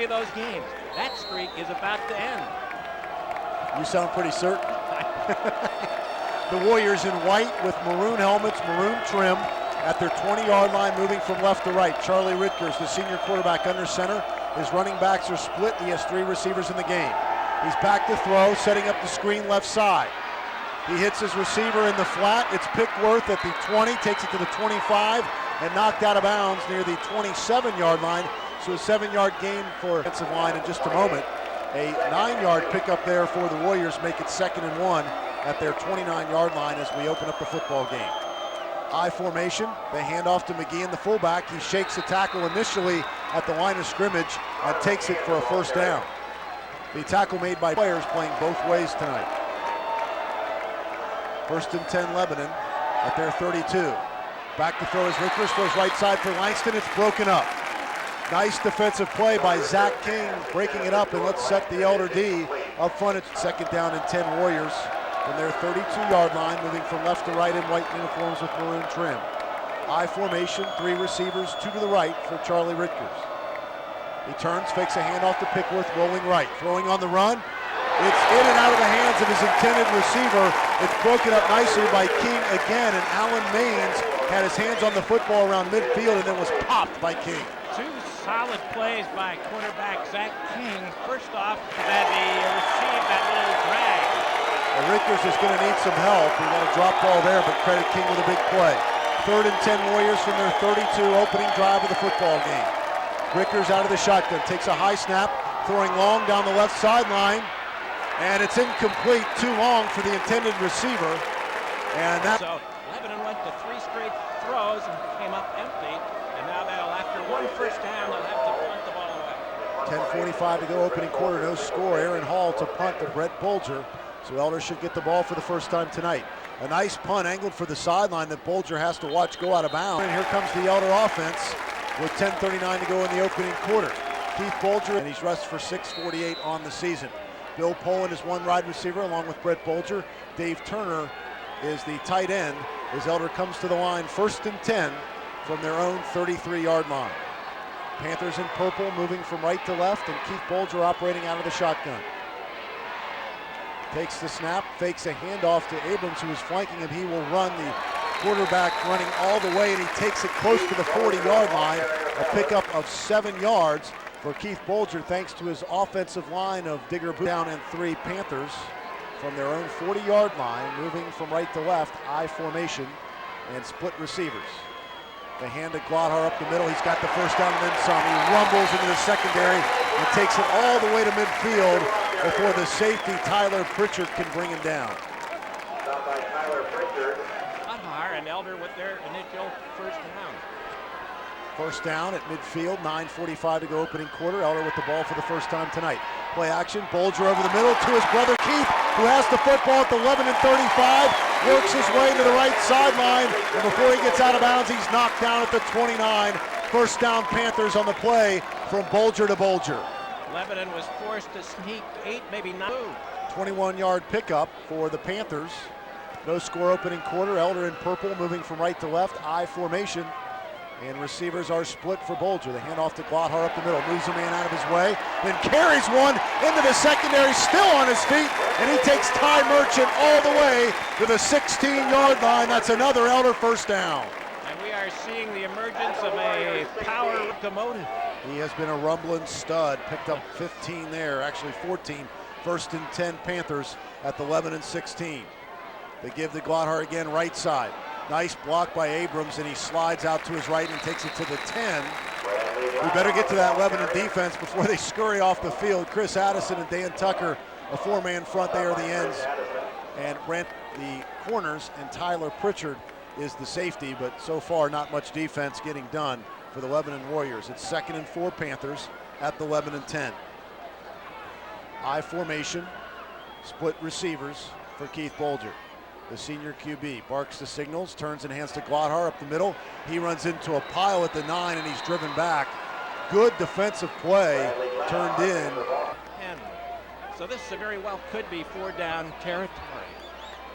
3 of those games. That streak is about to end. You sound pretty certain. The Warriors in white with maroon helmets, maroon trim, at their 20-yard line, moving from left to right. Charlie Ritgers, the senior quarterback, under center. His running backs are split. He has 3 receivers in the game. He's back to throw, setting up the screen left side. He hits his receiver in the flat. It's Pickworth at the 20, takes it to the 25, and knocked out of bounds near the 27-yard line. So a 7-yard gain for defensive line in just a moment. A 9-yard pickup there for the Warriors, make it 2nd and 1 at their 29-yard line as we open up the football game. I formation, they hand off to McGeehan, the fullback. He shakes the tackle initially at the line of scrimmage and takes it for a first down. The tackle made by players playing both ways tonight. 1st and 10 Lebanon at their 32. Back to throw is Ritgers, throws right side for Langston. It's broken up. Nice defensive play by Zach King, breaking it up, and let's set the Elder D up front. It's 2nd down and 10 Warriors from their 32-yard line, moving from left to right in white uniforms with maroon trim. I formation, 3 receivers, 2 to the right for Charlie Ritgers. He turns, fakes a handoff to Pickworth, rolling right, throwing on the run. It's in and out of the hands of his intended receiver. It's broken up nicely by King again, and Alan Maines had his hands on the football around midfield and then was popped by King. 2 solid plays by quarterback Zach King. First off, that he received that little drag. Well, Ritgers is going to need some help. He got a drop ball there, but credit King with a big play. 3rd and 10 Warriors from their 32, opening drive of the football game. Ritgers out of the shotgun, takes a high snap, throwing long down the left sideline, and it's incomplete, too long for the intended receiver. And that. So Lebanon went to 3 straight throws and came up empty, and now they'll, after 1 first down, they'll have to punt the ball away. 10:45 to go, opening quarter, no score. Aaron Hall to punt to Brett Bolger. So Elder should get the ball for the first time tonight. A nice punt angled for the sideline that Bolger has to watch go out of bounds. And here comes the Elder offense with 10:39 to go in the opening quarter. Keith Bolger, and he's rushed for 648 on the season. Bill Poland is one wide receiver along with Brett Bolger. Dave Turner is the tight end as Elder comes to the line 1st and 10 from their own 33-yard line. Panthers in purple moving from right to left, and Keith Bolger operating out of the shotgun. Takes the snap, fakes a handoff to Abrams, who is flanking him. He will run, the quarterback running all the way, and he takes it close to the 40-yard line. A pickup of 7 yards for Keith Bolger, thanks to his offensive line of Digger down and 3 Panthers from their own 40-yard line, moving from right to left, I formation, and split receivers. They hand to Glodhar up the middle. He's got the first down and then some. He rumbles into the secondary and takes it all the way to midfield before the safety, Tyler Pritchard, can bring him down. Stop by Tyler Pritchard. Glodhar and Elder with their initial first down. First down at midfield, 9:45 to go opening quarter. Elder with the ball for the first time tonight. Play action, Bolger over the middle to his brother Keith, who has the football at the 11 and 35, works his way to the right sideline, and before he gets out of bounds, he's knocked down at the 29. First down Panthers on the play from Bolger to Bolger. Lebanon was forced to sneak 8, maybe 9. 21-yard pickup for the Panthers. No score opening quarter. Elder in purple moving from right to left, I formation. And receivers are split for Bolger. The handoff to Glodhar up the middle, moves a man out of his way, then carries one into the secondary, still on his feet, and he takes Ty Merchant all the way to the 16-yard line. That's another Elder first down. And we are seeing the emergence of a power locomotive. He has been a rumbling stud, picked up 15 there, actually 14. 1st and 10 Panthers at the 11 and 16. They give the Glodhar again right side. Nice block by Abrams, and he slides out to his right and takes it to the 10. We better get to that Lebanon defense before they scurry off the field. Chris Addison and Dan Tucker, a 4-man front, they are the ends. And Brent, the corners, and Tyler Pritchard is the safety, but so far not much defense getting done for the Lebanon Warriors. It's 2nd and 4 Panthers at the 11 and 10. I formation, split receivers for Keith Bolger. The senior QB barks the signals, turns and hands to Glodhar up the middle. He runs into a pile at the 9, and he's driven back. Good defensive play, turned in. And so this very well could be 4-down territory.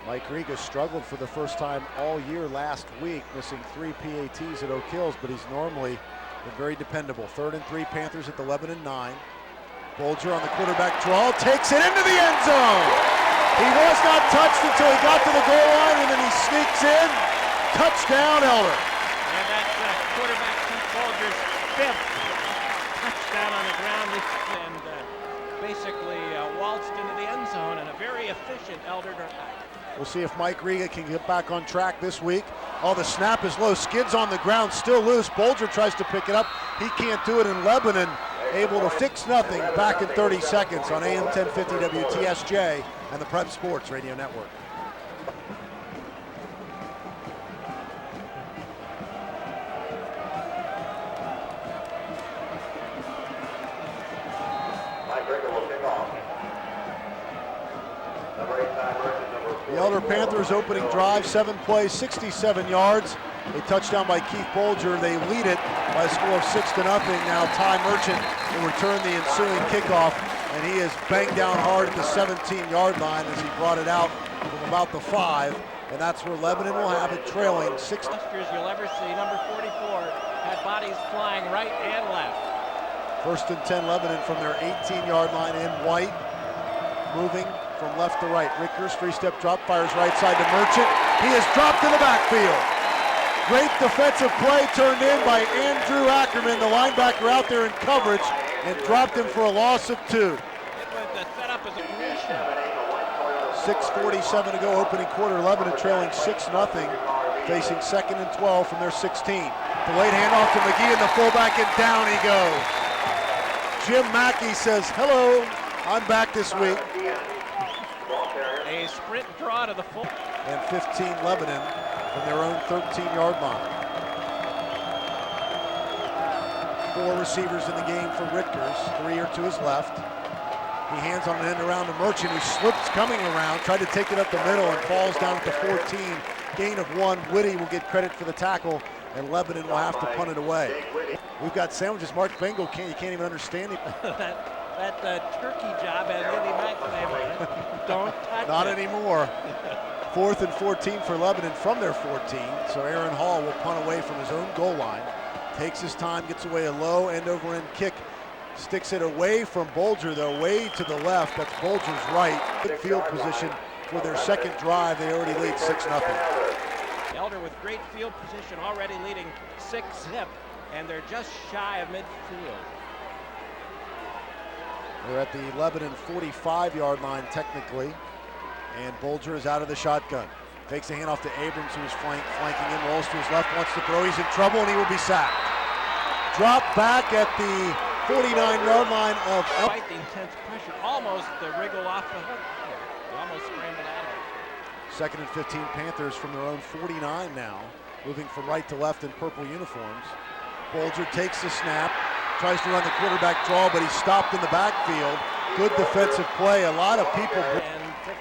Mike Riga struggled for the first time all year last week, missing 3 PATs at Oak Hills, but he's normally been very dependable. 3rd and 3 Panthers at the 11 and 9. Bolger on the quarterback draw, takes it into the end zone. He was not touched until he got to the goal line, and then he sneaks in. Touchdown, Elder. And that's quarterback Keith Bolger's fifth touchdown on the ground, and basically waltzed into the end zone, and a very efficient Elder drive. We'll see if Mike Riga can get back on track this week. Oh, the snap is low. Skids on the ground, still loose. Bolger tries to pick it up. He can't do it, and Lebanon able to fix nothing back in 30 seconds on AM 1050 WTSJ and the Prep Sports Radio Network. The Elder Panthers opening drive, 7 plays, 67 yards. A touchdown by Keith Bolger. They lead it by a score of 6-0. Now Ty Merchant will return the ensuing kickoff, and he is banged down hard at the 17-yard line as he brought it out from about the 5, and that's where Lebanon will have it, trailing 6. Clusters you'll ever see. Number 44 had bodies flying right and left. 1st and 10 Lebanon from their 18-yard line in white, moving from left to right. Rickers, 3-step drop, fires right side to Merchant. He is dropped in the backfield. Great defensive play turned in by Andrew Ackerman, the linebacker out there in coverage, and dropped him for a loss of 2. It was set up as a mission. 6:47 to go, opening quarter. Lebanon trailing 6-0, facing 2nd and 12 from their 16. Delayed handoff to McGee and the fullback, and down he goes. Jim Mackey says, hello, I'm back this week. A sprint draw to the full. And 15 Lebanon from their own 13-yard line. 4 receivers in the game for Richters. 3 are to his left. He hands on an end around to Merchant, who slips coming around, tried to take it up the middle and falls down at the 14. Gain of 1. Whitty will get credit for the tackle, and Lebanon will have to punt it away. We've got sandwiches. Mark Bengal, you can't even understand him. that turkey job at Andy McNamara. Don't touch Not it. anymore. 4th and 14 for Lebanon from their 14. So Aaron Hall will punt away from his own goal line. Takes his time, gets away a low end-over-end kick. Sticks it away from Bolger, though, way to the left. That's Bolger's right. Good field position for their second drive. They already lead 6-0. Elder with great field position, already leading 6-0, and they're just shy of midfield. They're at the Lebanon 45-yard line technically, and Bolger is out of the shotgun. Takes a handoff to Abrams, who is flanking in, rolls to his left, wants to throw. He's in trouble, and he will be sacked. Drop back at the 49-yard line of Quite the intense pressure, almost the wriggle off the hook. He almost scrambled out of it. 2nd and 15 Panthers from their own 49 now, moving from right to left in purple uniforms. Bolger takes the snap, tries to run the quarterback draw, but he's stopped in the backfield. Good defensive play. A lot of people. And 15.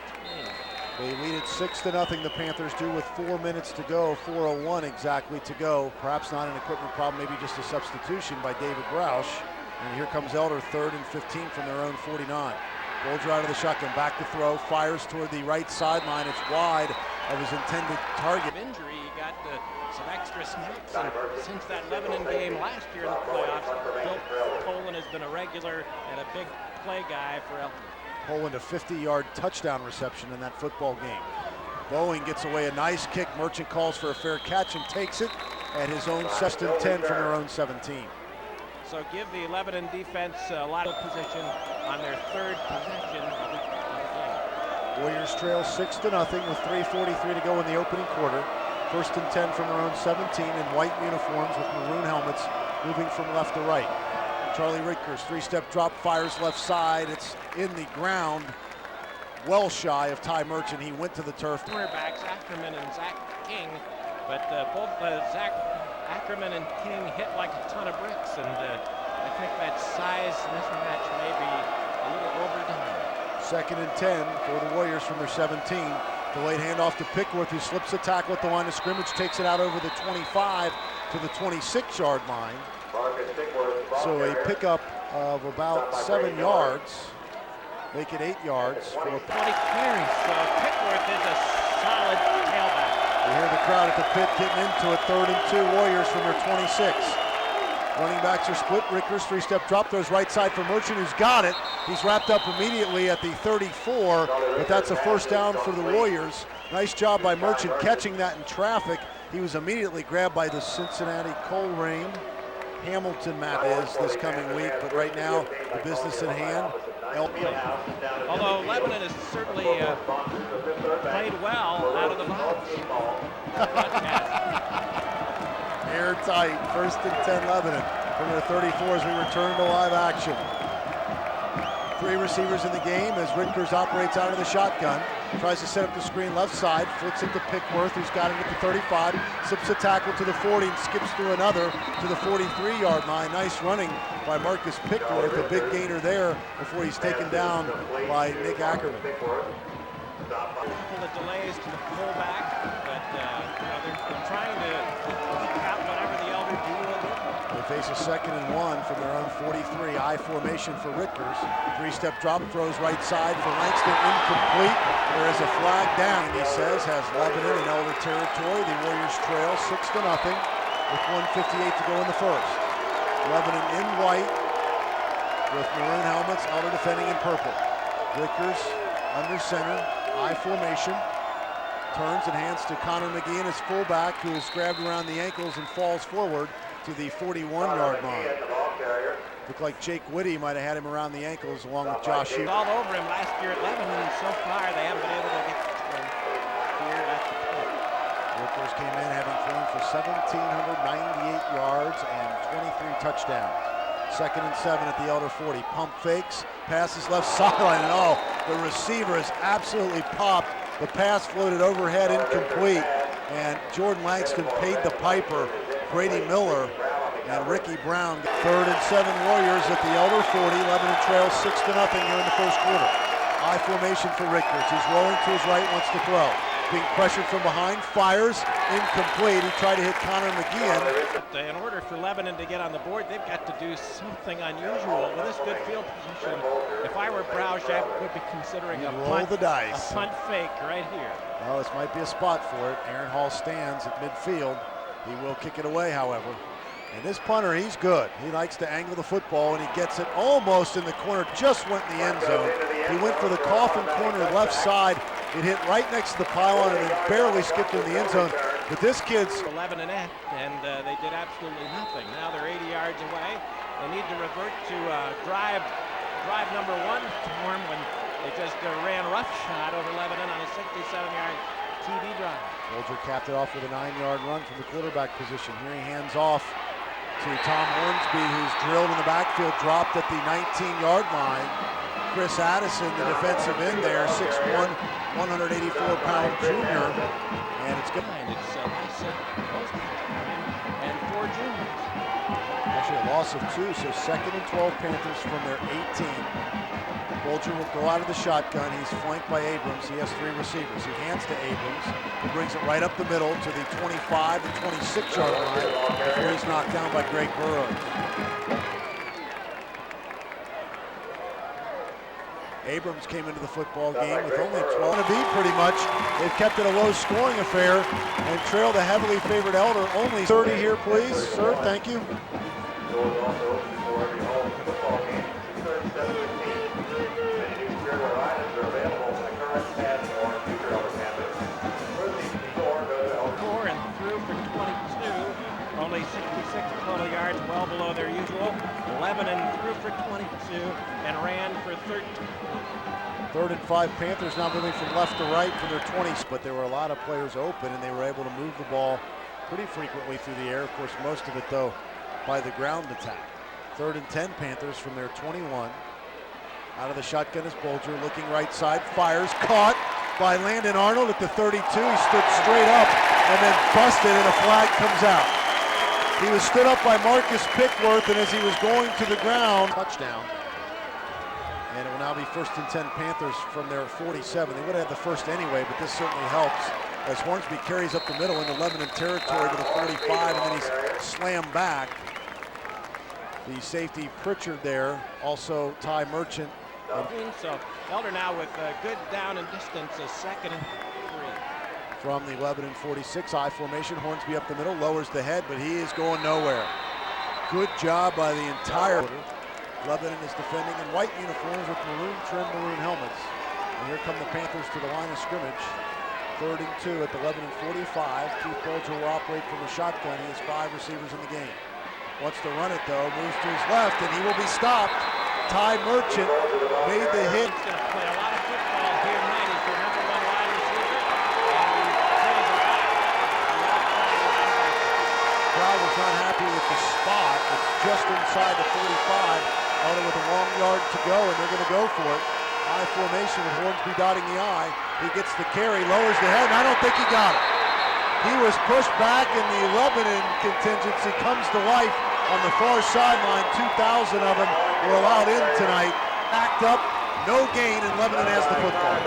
They lead it 6-0. The Panthers do with 4 minutes to go, 4:01 exactly to go. Perhaps not an equipment problem, maybe just a substitution by David Roush. And here comes Elder, 3rd and 15 from their own 49. Bolger out of the shotgun, back to throw, fires toward the right sideline. It's wide of his intended target. Injury, he got some extra snaps, and since that Lebanon game last year in the playoffs, Bill Poland has been a regular and a big play guy for Elder. Poland a 50-yard touchdown reception in that football game. Boeing gets away a nice kick. Merchant calls for a fair catch and takes it at his own 2nd and 10 from their own 17. So give the Lebanon defense a lot of position on their 3rd possession of the game. Warriors trail 6-0 with 3:43 to go in the opening quarter. 1st and 10 from their own 17 in white uniforms with maroon helmets, moving from left to right. Charlie Rickers, 3-step drop, fires left side. It's in the ground, well shy of Ty Merchant. He went to the turf. Cornerbacks Ackerman and Zach King, but both Zach Ackerman and King hit like a ton of bricks, and I think that size mismatch may be a little overdone. 2nd and 10 for the Warriors from their 17. Delayed handoff to Pickworth, who slips the tackle at the line of scrimmage, takes it out over the 25 to the 26-yard line. So a pickup of about 7 yards, make it 8 yards. For 20 carries, so Pickworth is a solid tailback. You hear the crowd at the pit getting into it. 3rd and 2 Warriors from their 26. Running backs are split. Rickers three-step drop, throws right side for Merchant, who's got it. He's wrapped up immediately at the 34, but that's a first down for the Warriors. Nice job by Merchant catching that in traffic. He was immediately grabbed by the Cincinnati Coleraine. Hamilton map is this coming week, but right now the business at hand. Although Lebanon has certainly played well out of the box. Airtight, 1st and 10 Lebanon from their 34 as we return to live action. 3 receivers in the game as Rickers operates out of the shotgun. Tries to set up the screen left side, flips it to Pickworth, who's got him at the 35, slips a tackle to the 40 and skips through another to the 43-yard line. Nice running by Marcus Pickworth, a big gainer there before he's taken down by Nick Ackerman. A couple of delays to the fullback, but they're trying to keep out whatever the elder do will do. They face a 2nd and 1 from their own 43. I formation for Rickers. 3-step drop, throws right side for Langston, incomplete. There is a flag down, he says, has Lebanon in Elder territory. The Warriors trail 6-0 with 1:58 to go in the first. Lebanon in white with maroon helmets, Elder defending in purple. Rickers under center, I formation. Turns and hands to Connor McGee and his fullback, who is grabbed around the ankles and falls forward to the 41-yard line. Looked like Jake Whitty might have had him around the ankles along with Josh Hughes. All over him last year at Lebanon, and so far they haven't been able to get here at the point. Rickers came in having thrown for 1,798 yards and 23 touchdowns. 2nd and 7 at the Elder 40. Pump fakes, passes left sideline, and oh, the receiver is absolutely popped. The pass floated overhead, incomplete, and Jordan Langston paid the piper. Brady Miller and Ricky Brown. 3rd and 7 Warriors at the Elder 40. Lebanon trails 6-0 here in the first quarter. I formation for Rickers. He's rolling to his right, wants to throw. Being pressured from behind, fires, incomplete. He tried to hit Connor McGee. In order for Lebanon to get on the board, they've got to do something unusual with this good field position. If I were Broush, I would be considering a punt fake right here. Well, this might be a spot for it. Aaron Hall stands at midfield. He will kick it away, however. And this punter, he's good. He likes to angle the football, and he gets it almost in the corner, just went in the end zone. He went for the coffin corner left side. It hit right next to the pylon and then barely skipped in the end zone. But this kid's 11 and they did absolutely nothing. Now they're 80 yards away. They need to revert to drive number 1 form when they just ran roughshod over Lebanon on a 67-yard TD drive. Bolger capped it off with a 9-yard run from the quarterback position. Here he hands off to Tom Hornsby, who's drilled in the backfield, dropped at the 19-yard line. Chris Addison, the defensive end there, 6'1", 184-pound junior, and it's good. It's and 4 juniors. Actually a loss of 2, so 2nd and 12 Panthers from their 18. Bolger will go out of the shotgun. He's flanked by Abrams. He has 3 receivers. He hands to Abrams. He brings it right up the middle to the 25 to 26-yard line before he's knocked down by Greg Burrows. Abrams came into the football game with only 12 to beat pretty much. They've kept it a low-scoring affair and trailed a heavily favored Elder. Only 30 here, please. Sir, thank you. Only 66 total yards, well below their usual. Lebanon threw for 22 and ran for 13. 3rd and 5 Panthers now moving from left to right from their 20s, but there were a lot of players open and they were able to move the ball pretty frequently through the air. Of course, most of it though by the ground attack. 3rd and 10 Panthers from their 21. Out of the shotgun is Bolger looking right side, fires, caught by Landon Arnold at the 32. He stood straight up and then busted and a flag comes out. He was stood up by Marcus Pickworth, and as he was going to the ground, touchdown. And it will now be 1st and 10 Panthers from their 47. They would have had the first anyway, but this certainly helps as Hornsby carries up the middle into Lebanon territory to the 45, and then he's slammed back. The safety Pritchard there, also Ty Merchant. So Elder now with good down and distance, a 2nd and 3. From the Lebanon 46, I formation, Hornsby up the middle, lowers the head, but he is going nowhere. Good job by the entire. Lebanon is defending in white uniforms with maroon trim, maroon helmets. And here come the Panthers to the line of scrimmage. 3rd and 2 at the Lebanon 45. Keith Bolger will operate from the shotgun. He has 5 receivers in the game. Wants to run it though, moves to his left, and he will be stopped. Ty Merchant made the hit. He's going to play a lot of football here tonight. He's the number 1 wide receiver, and he plays a lot. Crowd was not happy with the spot. It's just inside the 45. Although with a long yard to go, and they're going to go for it. I formation with Hornsby dotting the I. He gets the carry, lowers the head, and I don't think he got it. He was pushed back, and the Lebanon contingency comes to life on the far sideline. 2,000 of them were allowed in tonight. Backed up, no gain, and Lebanon has the football.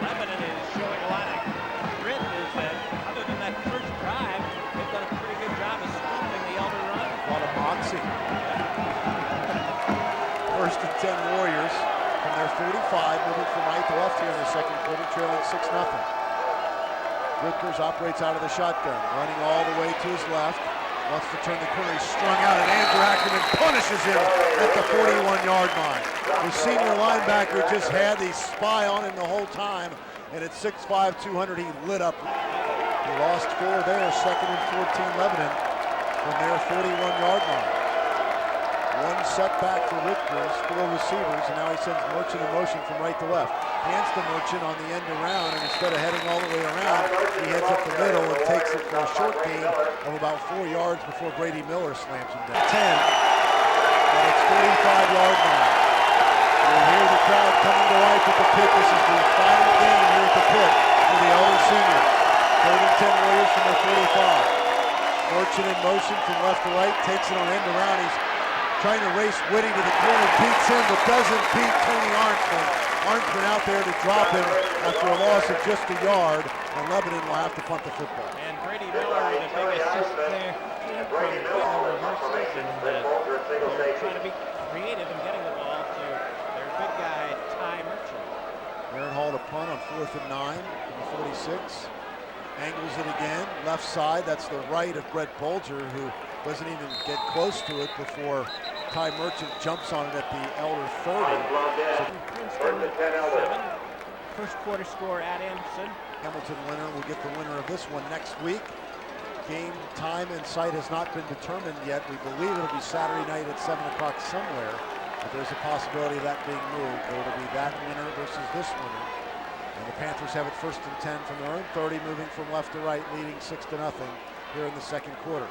Lebanon is showing a lot of grit. Is that other than that first drive, they've done a pretty good job of stopping the Elder run. A lot of moxie. 1st and 10 Warriors from their 45, moving from right to left here in the second quarter, trailing 6-0. Rickers operates out of the shotgun, running all the way to his left. Wants to turn the corner. He's strung out, and Andrew Ackerman punishes him at the 41-yard line. The senior linebacker just had the spy on him the whole time, and at 6'5", 200, he lit up. He lost 4 there, 2nd and 14 Lebanon from their 41-yard line. 1 setback for Rickers, 4 receivers, and now he sends Merchant in motion from right to left. Hands to Merchant on the end around, and instead of heading all the way around, he heads up the middle and takes it for a short gain of about 4 yards before Brady Miller slams him down. 10, but it's 45-yard line. You'll hear the crowd coming to life at the pit. This is the final game here at the pit for the Elder seniors. 3rd and 10 Warriors from their 45. Merchant in motion from left to right, takes it on end around. He's trying to race Whitty to the corner, beats him, but doesn't beat Tony Arnsman. Arnsman out there to drop him after a loss of just a yard, and Lebanon will have to punt the football. And Brady Miller with a big assist there from reverses, and they're trying to be creative in getting the ball to their big guy, Ty Merchant. Aaron Hall to punt on 4th and 9 from the 46. Angles it again, left side. That's the right of Brett Bolger, who doesn't even get close to it before Ty Merchant jumps on it at the Elder 30. So Princeton 7. First quarter score at Anderson. Hamilton winner will get the winner of this one next week. Game time and site has not been determined yet. We believe it'll be Saturday night at 7 o'clock somewhere, but there's a possibility of that being moved. It'll be that winner versus this winner. And the Panthers have it 1st and 10 from their own 30, moving from left to right, leading 6-0 here in the second quarter.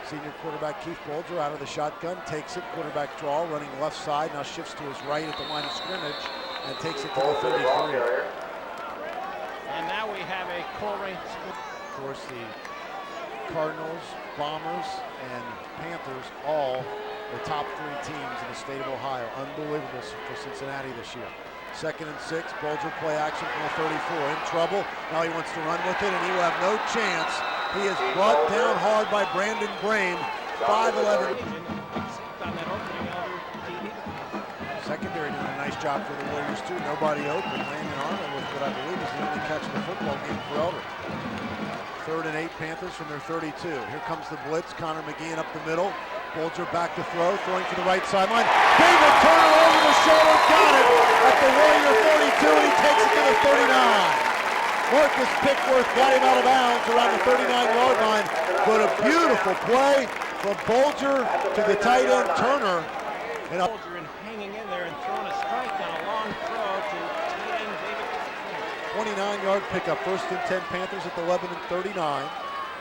Senior quarterback Keith Bolger out of the shotgun, takes it, quarterback draw, running left side, now shifts to his right at the line of scrimmage and takes it to the 33. And now we have a Coleraine. Of course, the Cardinals, Bombers, and Panthers, all the top 3 teams in the state of Ohio. Unbelievable for Cincinnati this year. 2nd and 6, Bolger play action from the 34, in trouble. Now he wants to run with it, and he will have no chance. He is brought down hard by Brandon Brame, 5'11". Secondary doing a nice job for the Warriors too. Nobody open. Landon Arnold with what I believe is the only catch of the football game for Elder. 3rd and 8 Panthers from their 32. Here comes the blitz. Connor McGeehan up the middle. Bolger back to throw, throwing for the right sideline. David Turner over the shoulder, got it at the Warrior 42, and he takes it to the 39. Marcus Pickworth got him out of bounds around the 39-yard line, but a beautiful play from Bolger to the tight end Turner. And Bolger hanging in there and throwing a strike on a long throw to tight end David Turner. 29-yard pickup, 1st and 10 Panthers at the Lebanon 39.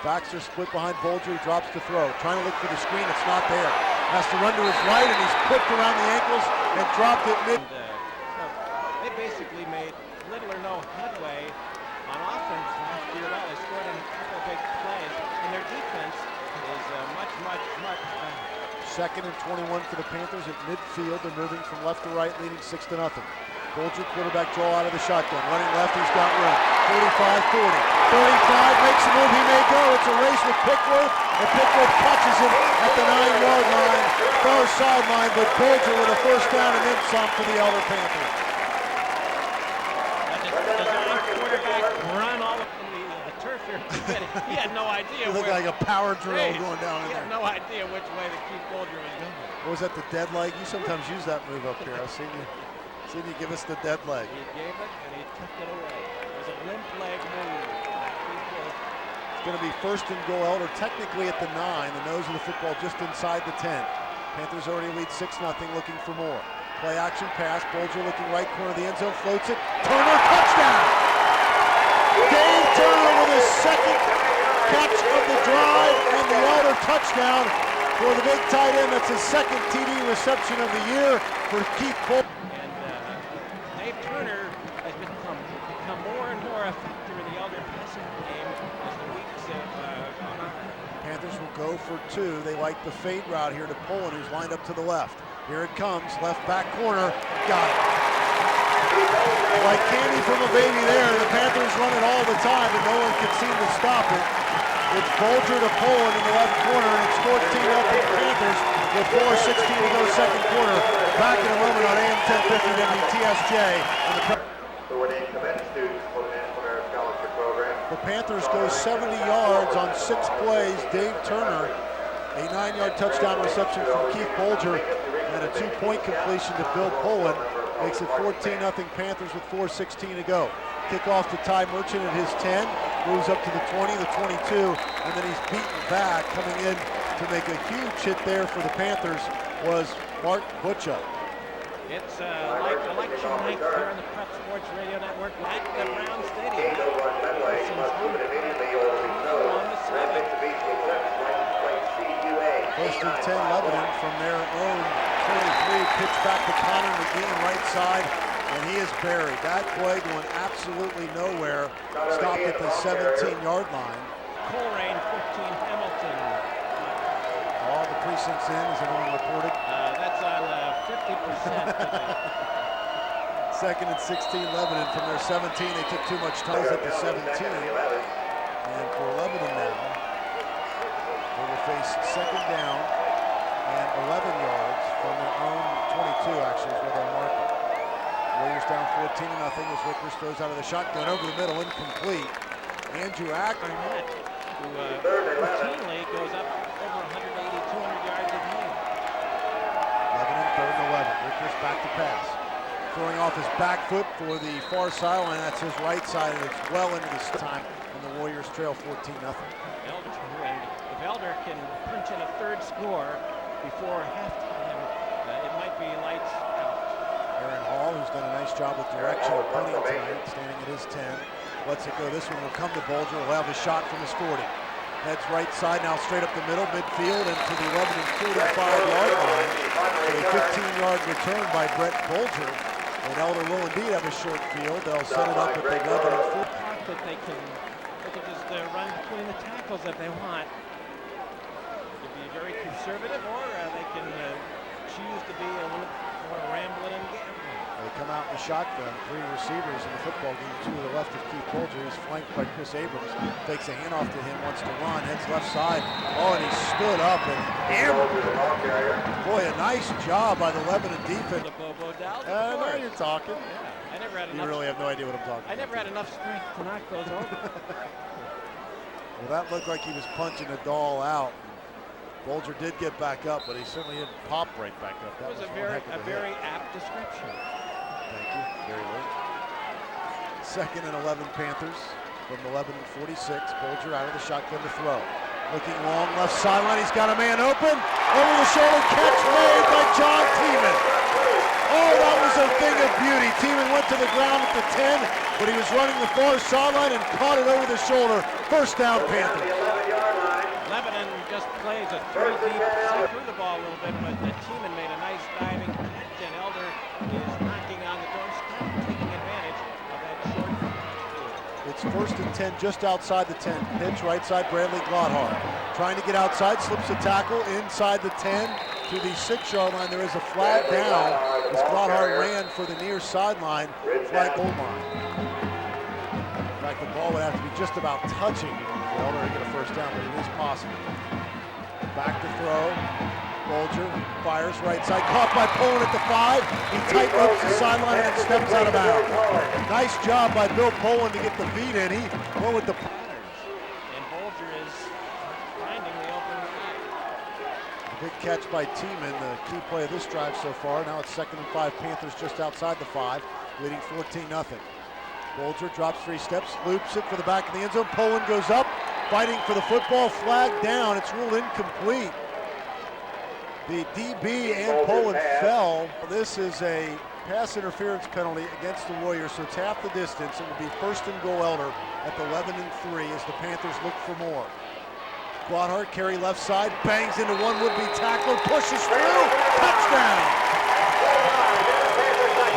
Baxter split behind Bolger, he drops to throw. Trying to look for the screen, it's not there. Has to run to his right, and he's clipped around the ankles and dropped it mid. So they basically made little or no headway on offense last year. Well, they scored in a couple of big plays, and their defense is much better. 2nd and 21 for the Panthers at midfield. They're moving from left to right, leading 6-0. Bolger quarterback draw out of the shotgun. Running left, he's got room. 45, 40. 35, makes a move, he may go. It's a race with Pickworth, and Pickworth catches him at the 9-yard line, far sideline, but Bolger with a 1st down and then some for the Elder Panthers. Design quarterback run all up in the turf after he had no idea. It looked like a power drill going down in He there. had no idea which way the Keith Bolger was going. What was that, the dead leg? You sometimes use that move up here. I've seen you give us the dead leg. He gave it and he took it away. It was a limp leg move. It's going to be first and goal. Elder technically at the 9, the nose of the football just inside the 10. Panthers already lead 6-0, looking for more. Play action pass. Bolger looking right corner of the end zone, floats it. Turner, touchdown! Dave Turner with his second catch of the drive and the Elder touchdown for the big tight end. That's his second TD reception of the year for Keith Bolger. And Dave Turner has become more and more a factor in the Elder passing game as the weeks have gone on. Panthers will go for 2. They like the fade route here to Poland, who's lined up to the left. Here it comes, left back corner, got it. Like candy from a baby there, the Panthers run it all the time, but no one can seem to stop it. It's Bolger to Poland in the left corner, and it's 14-0 Panthers with 4:16 to go second quarter. Back in a moment on AM 1050 WTSJ. Who were named commenced students for the National Merit Scholarship Program. The Panthers go 70 yards on 6 plays. Dave Turner, a 9-yard touchdown reception from Keith Bolger, and a 2-point completion to Bill Poland. Makes it 14-0 Panthers with 4:16 to go. Kickoff to Ty Merchant at his 10, moves up to the 20, the 22, and then he's beaten back. Coming in to make a huge hit there for the Panthers was Mark Butcha. It's like election night here on the Prep Sports Radio Network at the Brown Stadium. First and 10, Lebanon from their own 23, pitch back to Connor McGee right side, and he is buried. That play going absolutely nowhere, stopped at the 17-yard line. Coleraine, 15, Hamilton. All the precincts in, as everyone reported. That's on 50%. Second and 16, Lebanon from their 17. They took too much time at the 17. And for Lebanon now, they will face second down and 11 yards from their own 22, actually, is where they'll mark it. Warriors down 14-0 as Wickers throws out of the shotgun over the middle, incomplete. Andrew Arnett, who routinely goes up over 180, 200 yards a game. Lebanon, 3rd and 11. Wickers back to pass. Throwing off his back foot for the far sideline. That's his right side, and it's well into this time, and the Warriors trail 14-0. Elder, and if Elder can punch in a 3rd score before halftime, it might be lights out. Aaron Hall, who's done a nice job with direction and punting tonight, standing at his 10. Lets it go. This one will come to Bolger. Will have a shot from his 40. Heads right side, now straight up the middle, midfield, into the 45-yard line. So a 15-yard return by Brett Bolger. And Elder will indeed have a short field. They'll set it up at the Lebanon 4. That they can just run between the tackles if they want. They can be very conservative, or they can choose to be a little more rambling and gambling. They come out in the shotgun, 3 receivers in the football game, 2 to the left of Keith Bolger. He's flanked by Chris Abrams. Takes a handoff to him, wants to run, heads left side. Oh, and he stood up and hammered. Boy, a nice job by the Lebanon defense. Now you're talking. Yeah. I never had You really have no idea what I'm talking about. I never had enough strength to knock those over. Well, that looked like he was punching a doll out. Bolger did get back up, but he certainly didn't pop right back up. That was a one heck of very hit. apt description. Thank you. Very late. Second and 11 Panthers from the Lebanon 46. Bolger out of the shotgun to throw. Looking long left sideline. He's got a man open. Over the shoulder catch made by John Tiemann. Oh, that was a thing of beauty. Tiemann went to the ground at the 10, but he was running the far sideline and caught it over the shoulder. First down, Panthers. Lebanon just plays a 3 deep, set through the ball a little bit, but the Tiemann made a nice diving catch, and Elder is knocking on the doorstep, taking advantage of that short field. It's first and 10 just outside the 10. Pitch right side, Bradley Glodhar. Trying to get outside, slips a tackle inside the 10 to the 6-yard line. There is a flag down as Glodhar ran for the near sideline, flag goal line. In fact, the ball would have to be just about touching for Elder to get a first down, but it is possible. Back to throw. Bolger fires right side, caught by Poland at the 5. He tight ropes the sideline and steps out of bounds. Nice job by Bill Poland to get the feed in. He went with the Big catch by Tiemann, the key play of this drive so far. Now it's 2nd and 5, Panthers just outside the 5, leading 14-0. Bolger drops 3 steps, loops it for the back of the end zone. Poland goes up, fighting for the football, flag down. It's ruled incomplete. The DB and Poland fell. This is a pass interference penalty against the Warriors, so it's half the distance. It will be 1st and goal Elder at the 11 and 3 as the Panthers look for more. Gladhart carry left side, bangs into one would-be tackler, pushes through, touchdown!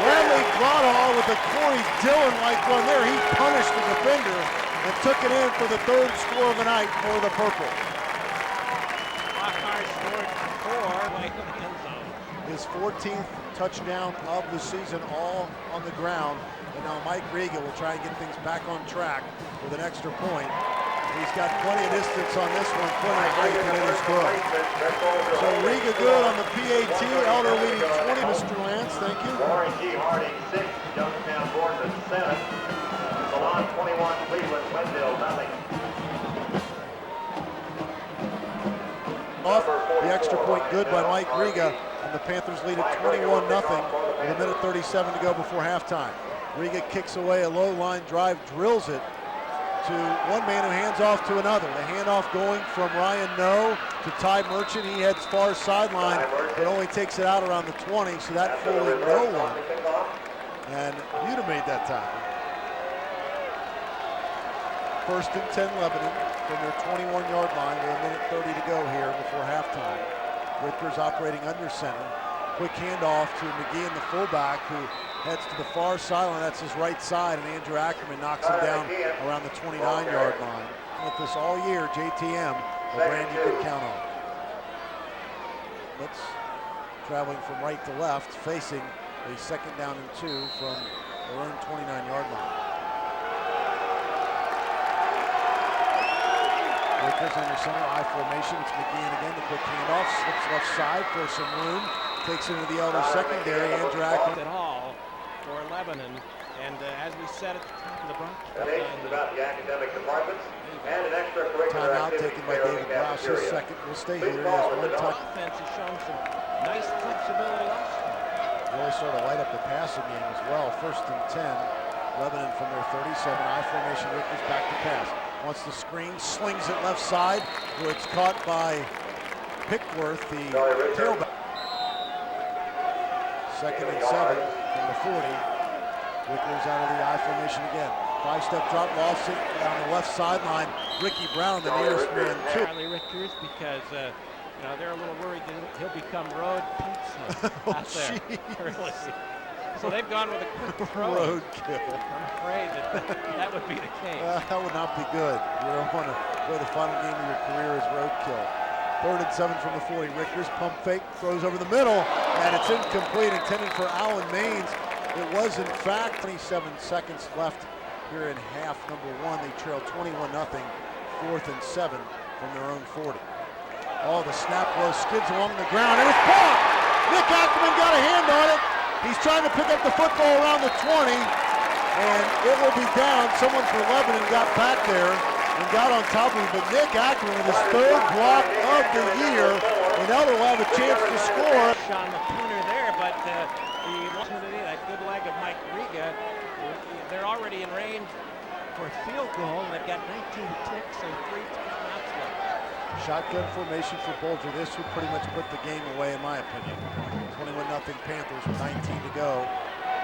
Bradley Gladhart with a Corey Dillon-like run there. He punished the defender and took it in for the 3rd score of the night for the Purple. Gladhart scored 4 way to the end zone. His 14th touchdown of the season, all on the ground. And now Mike Riga will try and get things back on track with an extra point. He's got plenty of distance on this one, plenty of height, and it is good. So Riga good on the PAT, Elder leading 20. Mr. Lance, thank you. Warren G. Harding 6, Youngstown Bournemouth 7, Salon 21, Cleveland, Wendell nothing. Off the extra point good by Mike Riga, and the Panthers lead at 21-0 with a minute 37 to go before halftime. Riga kicks away a low line drive, drills it to one man who hands off to another. The handoff going from Ryan No to Ty Merchant. He heads far sideline, but only takes it out around the 20, so that fooling no one. And you'd have made that tackle. 1st and 10 Lebanon from their 21-yard line with a minute 30 to go here before halftime. Rickers operating under center. Quick handoff to McGee in the fullback, who heads to the far sideline. That's his right side, and Andrew Ackerman knocks him down around the 29-yard line. With this all year, JTM, a brand you can count on. Blitz traveling from right to left, facing a 2nd down and 2 from their own 29-yard line. Rickers under center, I formation. It's McGee again. The quick handoff, slips left side for some room. Takes into the Elder secondary. Andrew Ackerman At all for Lebanon, and as we said at the top of the broadcast, About the academic departments and an extracurricular timeout activity taken by fair in David the Roush. His cafeteria. second will stay here. He has one touch. offense has shown some nice flexibility also. Really sort of light up the passing game as well. 1st and 10. Lebanon from their 37. I formation. Rickers back to pass. Wants the screen, slings it left side, where it's caught by Pickworth, the tailback. 2nd and 7 from the 40. Rickers out of the I formation again. 5-step drop, lost it down the left sideline. Ricky Brown, the nearest man, too. Charlie Rickers, because you know, they're a little worried that he'll become road pizza out there. Really. So they've gone with a quick throw. Roadkill. I'm afraid that would be the case. That would not be good. You don't want to play the final game of your career as roadkill. 3rd and 7 from the 40. Rickers pump fake, throws over the middle, and it's incomplete, intended for Alan Maines. It was, in fact, 27 seconds left here in half number 1. They trail 21-0, 4th and 7 from their own 40. Oh, the snap low skids along the ground, and it's blocked! Nick Ackerman got a hand on it. He's trying to pick up the football around the 20, and it will be down. Someone from Lebanon got back there and got on top of him, but Nick Ackerman with his 3rd block of the year, and Elder will have a chance to score. On the corner there, but that good leg of Mike Riga, they're already in range for a field goal. They've got 19 ticks and 3 timeouts left. Shotgun formation for Bolger. This would pretty much put the game away, in my opinion. 21-0 Panthers with 19 to go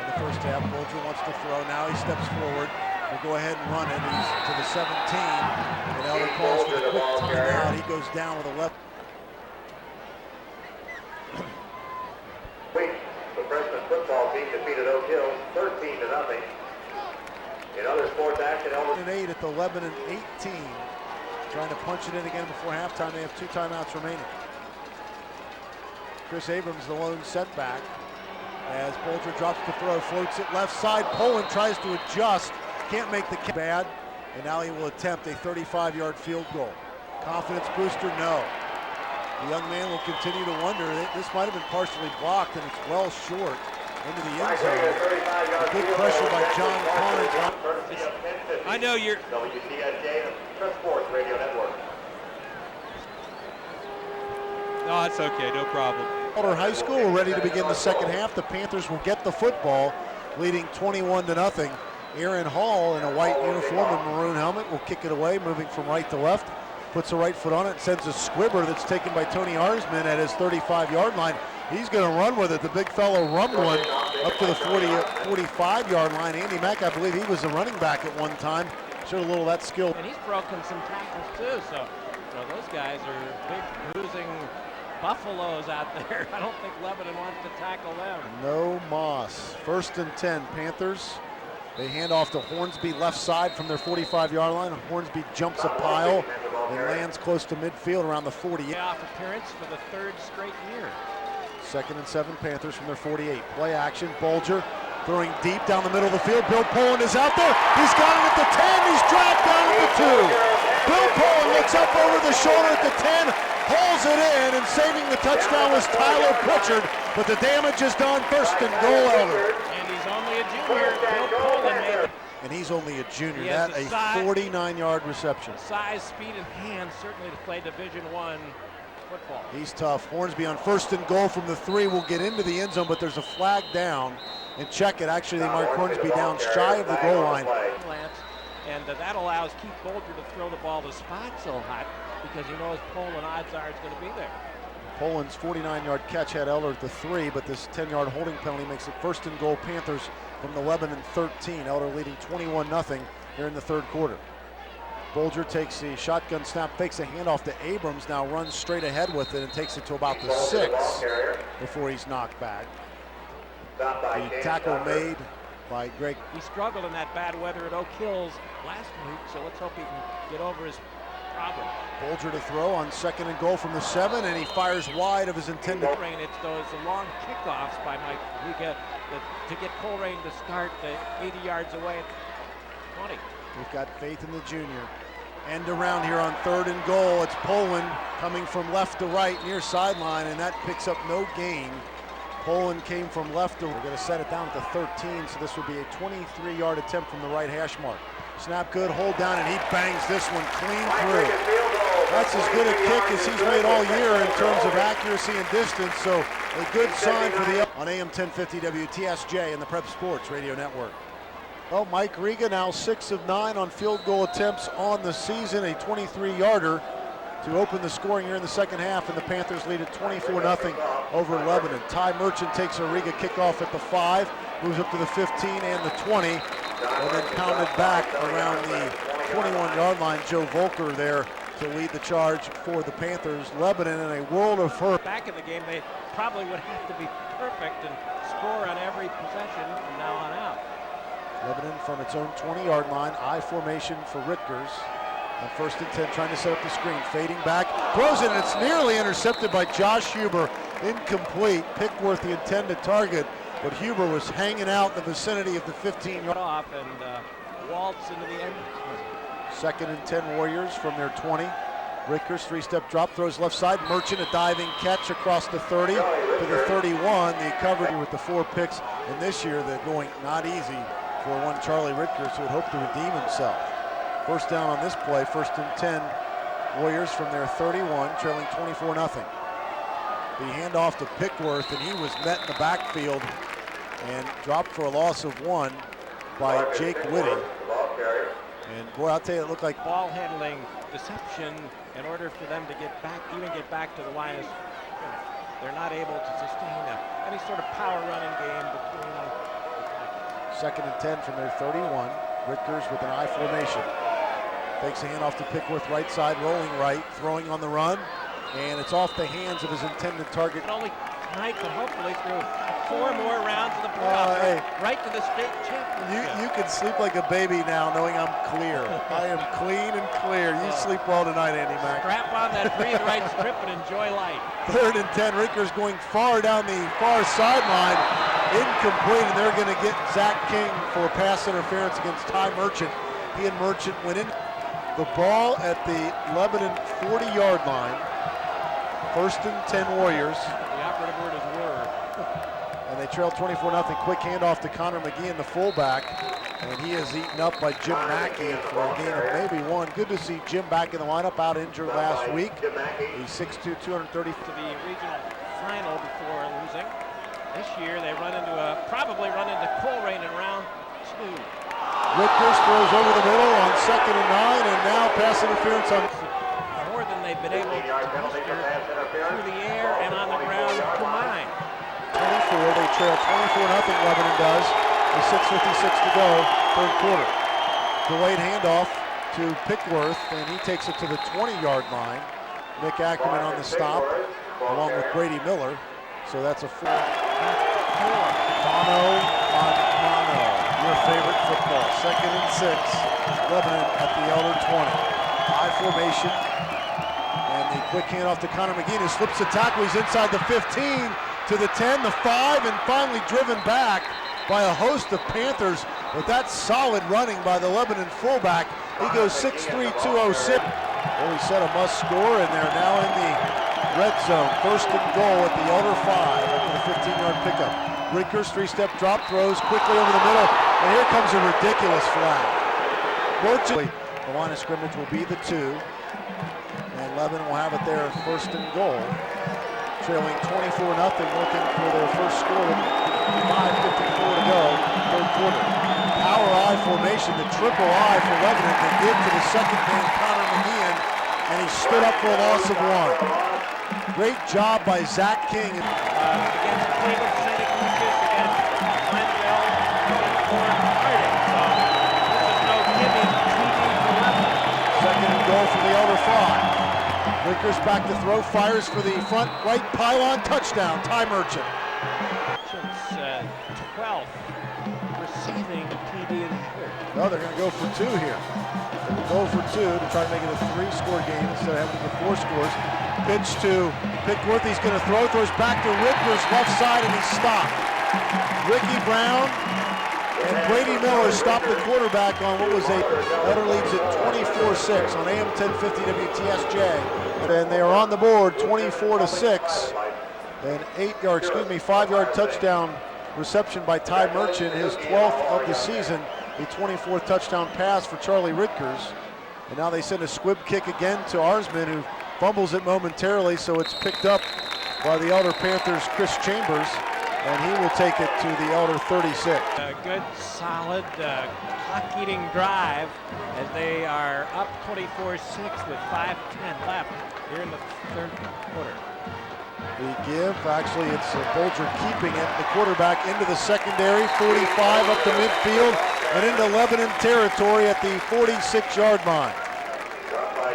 in the first half. Bolger wants to throw. Now he steps forward. He'll go ahead and run it. He's to the 17. And Elder calls for the quick timeout. He goes down with a left. The freshman football team defeated Oak Hill 13-0. In other sports action, Elder 8 at the Lebanon 18. Trying to punch it in again before halftime. They have 2 timeouts remaining. Chris Abrams, the lone setback. As Bolger drops to throw, floats it left side. Poland tries to adjust. Can't make the bad. And now he will attempt a 35-yard field goal. Confidence booster, no. The young man will continue to wonder. This might have been partially blocked, and it's well short into the end zone. Good pressure by John Carnes. I know you're. WTSJ, the Sports Radio Network. No, it's okay, no problem. Elder High School, we're ready to begin the second half. The Panthers will get the football, leading 21-0. Aaron Hall in a white uniform and maroon helmet will kick it away, moving from right to left. Puts the right foot on it, sends a squibber that's taken by Tony Arsman at his 35-yard line. He's going to run with it. The big fellow rumbling up to the 45-yard line. Andy Mack, I believe he was a running back at one time. Showed a little of that skill. And he's broken some tackles too, so those guys are big bruising buffaloes out there. I don't think Lebanon wants to tackle them. No moss. 1st and 10, Panthers. They hand off to Hornsby left side from their 45-yard line. Hornsby jumps a pile and lands close to midfield around the 48. Playoff appearance for the 3rd straight year. 2nd and 7, Panthers from their 48. Play action, Bulger throwing deep down the middle of the field. Bill Poland is out there. He's got it at the 10. He's dragged down at the 2. Bill Poland looks up over the shoulder at the 10, pulls it in, and saving the touchdown was Tyler Pritchard, but the damage is done. 1st and goal, Elder. And he's only a junior. Bill Poland made it. And he's only a junior. He has That a size, 49-yard reception. Size, speed, and hands certainly to play Division I football. He's tough. Hornsby on 1st and goal from the 3 will get into the end zone, but there's a flag down. And check it. Actually, they mark Hornsby down shy of the goal line. And that allows Keith Bolger to throw the ball to spot so hot because he knows Poland odds are it's going to be there. Poland's 49-yard catch had Eller at the 3, but this 10-yard holding penalty makes it 1st and goal Panthers from the Lebanon 13. Elder leading 21-0 here in the 3rd quarter. Bolger takes the shotgun snap, fakes a handoff to Abrams, now runs straight ahead with it and takes it to about the 6 before he's knocked back. The tackle made by Greg. He struggled in that bad weather at Oak Hills last week, so let's hope he can get over his problem. Bolger to throw on 2nd and goal from the 7, and he fires wide of his intended. Colerain, it's those long kickoffs by Mike Riga to get Colerain to start 80 yards away at 20. We've got faith in the junior. End around here on 3rd and goal. It's Poland coming from left to right near sideline, and that picks up no gain. Poland came from left to, we're going to set it down to 13, so this will be a 23-yard attempt from the right hash mark. Snap good, hold down, and he bangs this one clean through. That's as good a kick as he's made all year in terms of accuracy and distance, so a good sign for the on AM 1050 WTSJ and the Prep Sports Radio Network. Well, Mike Riga now 6 of 9 on field goal attempts on the season, a 23-yarder to open the scoring here in the second half, and the Panthers lead at 24-0 over Lebanon. Ty Merchant takes a Riga kickoff at the 5, moves up to the 15 and the 20, and then pounded back around the 21-yard line. Joe Volker there to lead the charge for the Panthers. Lebanon in a world of hurt. Back in the game, they probably would have to be perfect and score on every possession from now on out. Lebanon from its own 20-yard line, I formation for Ritkers. On 1st and 10, trying to set up the screen, fading back, throws it, and it's nearly intercepted by Josh Huber. Incomplete. Pickworth the intended target, but Huber was hanging out in the vicinity of the 15-yard off and waltz into the end. 2nd and 10 Warriors from their 20. Ritkers 3-step drop, throws left side. Merchant a diving catch across the 30 to the 31. The coverage with the 4 picks, and this year they're going not easy for one Charlie Ritkers, who would hope to redeem himself. 1st down on this play, 1st and 10 Warriors from their 31, trailing 24-0. The handoff to Pickworth, and he was met in the backfield and dropped for a loss of 1 by Jake Whitty. And boy, I'll tell you, it looked like ball handling deception in order for them to get back to the line. They're not able to sustain any sort of power running game between the tackles. 2nd and 10 from their 31. Ritkers with an I formation. Takes a handoff to Pickworth, right side, rolling right, throwing on the run, and it's off the hands of his intended target. Only tonight, but hopefully through 4 more rounds of the playoffs, hey, right to the state championship. You can sleep like a baby now, knowing I'm clear. I am clean and clear. You sleep well tonight, Andy Mack. Strap on that breathe right strip and enjoy life. 3rd and 10. Ritkers going far down the far sideline, incomplete, and they're going to get Zach King for a pass interference against Ty Merchant. He and Merchant went in. The ball at the Lebanon 40-yard line. 1st and 10 Warriors. The operative word is were. And they trail 24-0. Quick handoff to Connor McGee, the fullback. And he is eaten up by Jim Mackey for a gain of maybe one. Good to see Jim back in the lineup, out injured last week. He's 6'2", 230. To the regional final before losing. This year they probably run into Coleraine in round 2. Rickers throws over the middle on 2nd and 9, and now pass interference on. More than they've been able to muster through the air and on the ground combined. 24, they trail 24-0, Lebanon does, with 6:56 to go, third quarter. Delayed handoff to Pickworth, and he takes it to the 20-yard line. Nick Ackerman on the stop, along with Brady Miller. So that's a 4. Mono on mono. Your favorite football. 2nd and 6. Lebanon at the Elder 20. High formation. And the quick handoff to Connor McGee, who slips the tackle. He's inside the 15, to the 10, the 5, and finally driven back by a host of Panthers. But that's solid running by the Lebanon fullback. He goes 6'3", 206. Well, we set a must score, and they're now in the red zone. 1st and goal at the Elder 5 after the 15-yard pickup. Rickers 3-step drop, throws quickly over the middle, and here comes a ridiculous flag. Fortunately, the line of scrimmage will be the 2, and Lebanon will have it there, 1st and goal. Trailing 24-0, looking for their first score with 5:54 to go, third quarter. Power I formation, the triple I for Lebanon. They give to the second man, Connor McGee, and he stood up for a loss of 1. Great job by Zach King. Against Cleveland, St. Lucas, against Glenville, against Fort Harding. So this is no giving TD for Lebanon. 2nd and goal for the Elder 5. Rickers back to throw, fires for the front right pylon, touchdown, Ty Merchant. 12th receiving TD in here. No, they're going to go for 2 here. They will go for 2 to try to make it a 3-score game instead of having to get 4 scores. Pitch to Pickworth, he's going to throws back to Rickers, left side, and he's stopped. Ricky Brown and Brady Miller stopped the quarterback on what was Elder leads at 24-6 on AM 1050 WTSJ. And they are on the board 24-6. An 5-yard touchdown reception by Ty Merchant, his 12th of the season, a 24th touchdown pass for Charlie Rickers. And now they send a squib kick again to Arsman, who fumbles it momentarily, so it's picked up by the Elder Panthers' Chris Chambers, and he will take it to the Elder 36. A good, solid, clock-eating drive as they are up 24-6 with 5:10 left here in the third quarter. The give, actually it's Bolger keeping it, the quarterback into the secondary, 45 up to midfield, and into Lebanon territory at the 46-yard line.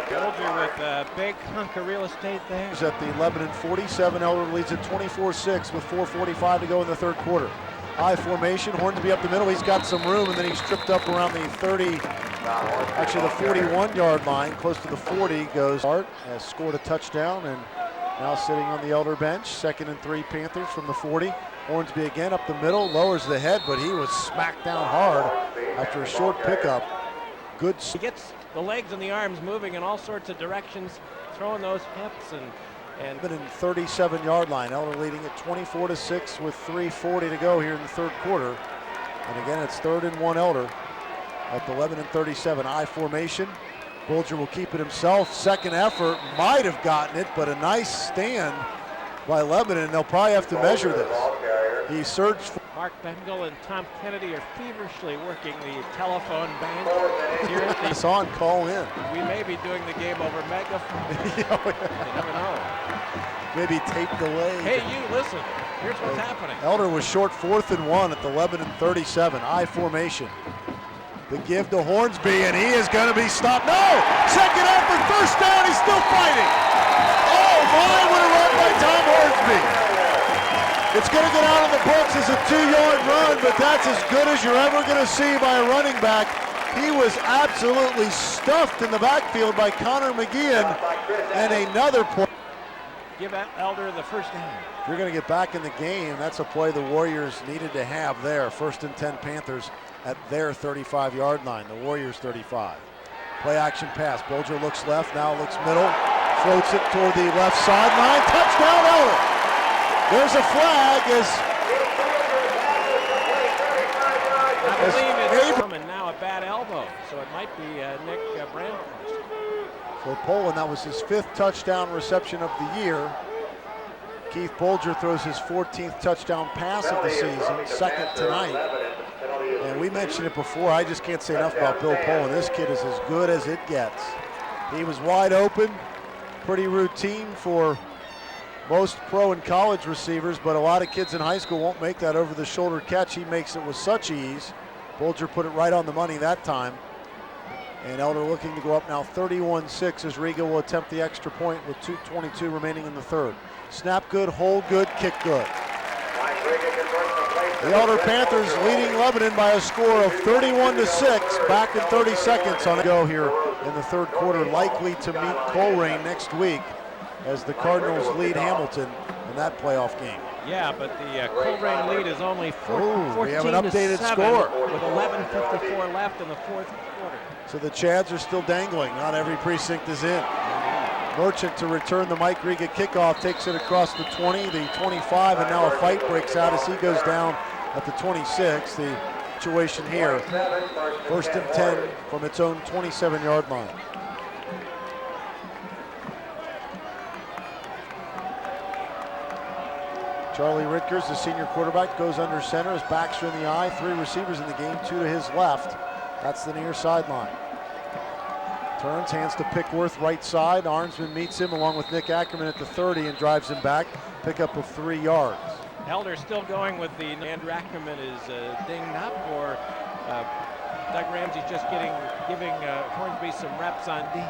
Bolger with a big hunk of real estate there. He's at the Lebanon 47, Elder leads at 24-6 with 4:45 to go in the third quarter. I formation, Hornsby up the middle, he's got some room, and then he's tripped up around the 41-yard line, close to the 40 goes. Art has scored a touchdown and now sitting on the Elder bench. 2nd and 3 Panthers from the 40. Hornsby again up the middle, lowers the head, but he was smacked down hard after a short pickup. Good. He gets the legs and the arms moving in all sorts of directions, throwing those hips and in 37-yard line. Elder leading at 24-6 with 3:40 to go here in the third quarter. And again, it's 3rd and 1 Elder at the Lebanon 37. I formation. Bolger will keep it himself. Second effort, might have gotten it, but a nice stand by Lebanon. They'll probably have to measure this. He surged for Mark Bengal and Tom Kennedy are feverishly working the telephone bank here at the on call in. We may be doing the game over megaphone. You never know. Maybe tape delay. Hey, you listen. Here's what's happening. Elder was short 4th and 1 at the Lebanon 37. I formation. The give to Hornsby, and he is going to be stopped. No! Second effort, first down, he's still fighting. Oh my, what a run by Tom Hornsby. It's going to get out of the books as a 2-yard run, but that's as good as you're ever going to see by a running back. He was absolutely stuffed in the backfield by Connor McGee, and another point. Give Elder the first down. If you're going to get back in the game, that's a play the Warriors needed to have there. 1st and 10 Panthers at their 35-yard line, the Warriors 35. Play action pass. Bolger looks left, now looks middle, floats it toward the left sideline. Touchdown Elder. There's a flag as I believe it's coming go. So it might be Nick Brandhorst. For Poland, that was his 5th touchdown reception of the year. Keith Bolger throws his 14th touchdown pass of the season, 2nd tonight. And we mentioned it before, I just can't say enough about Bill Poland. This kid is as good as it gets. He was wide open, pretty routine for most pro and college receivers, but a lot of kids in high school won't make that over-the-shoulder catch. He makes it with such ease. Bolger put it right on the money that time. And Elder looking to go up now 31-6 as Riga will attempt the extra point with 2:22 remaining in the third. Snap good, hold good, kick good. The Elder Panthers leading Lebanon by a score of 31-6, back in 30 seconds on a go here in the third quarter, likely to meet Colerain next week as the Cardinals lead Hamilton in that playoff game. Yeah, but the Colerain lead is only 14 we have an updated score with 11:54 left in the fourth quarter. So the Chads are still dangling. Not every precinct is in. Merchant to return the Mike Riga kickoff, takes it across the 20, the 25, and now a fight breaks out as he goes down at the 26. The situation here, 1st and 10 from its own 27-yard line. Charlie Ritkers, the senior quarterback, goes under center. His backs are in the eye. 3 receivers in the game, 2 to his left. That's the near sideline. Turns, hands to Pickworth, right side. Arnsman meets him along with Nick Ackerman at the 30 and drives him back. Pickup of 3 yards. Elder still going with the Andrew Ackerman is dinged up, or Doug Ramsey's just giving Hornsby some reps on D.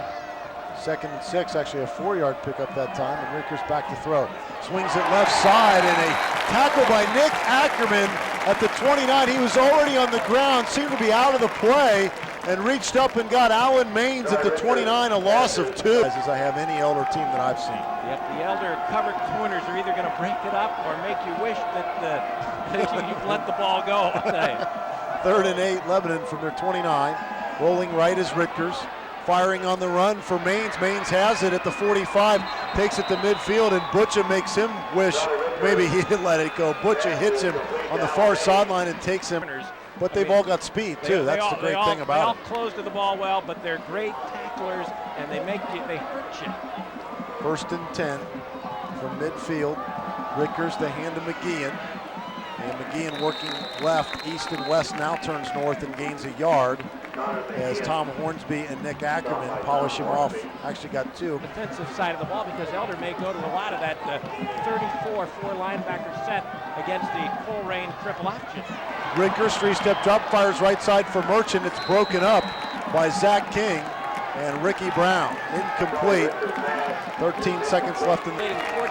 2nd and 6, actually a 4-yard pickup that time, and Rickers back to throw. Swings it left side, and a tackle by Nick Ackerman at the 29. He was already on the ground, seemed to be out of the play, and reached up and got Alan Maines at the 29, a loss of 2. As I have any Elder team that I've seen. Yep, the Elder covered corners are either going to break it up or make you wish that you've let the ball go today. 3rd and 8, Lebanon from their 29. Rolling right is Ritkers. Firing on the run for Maines. Maines has it at the 45, takes it to midfield, and Butcha makes him wish maybe he didn't let it go. Butcha hits him on the far sideline and takes him. But they've all got speed too. That's the great thing about it. They all close to the ball well, but they're great tacklers, and they hurt you. 1st and 10 from midfield. Rickers the hand to McGeehan. And McGeehan working left, east and west, now turns north and gains a yard as Tom Hornsby and Nick Ackerman polish him off. Actually got 2. Defensive side of the ball, because Elder may go to a lot of that 34 4-linebacker set against the Colerain triple option. Rickers 3-step drop, fires right side for Merchant. It's broken up by Zach King and Ricky Brown. Incomplete. 13 seconds left in the 14-7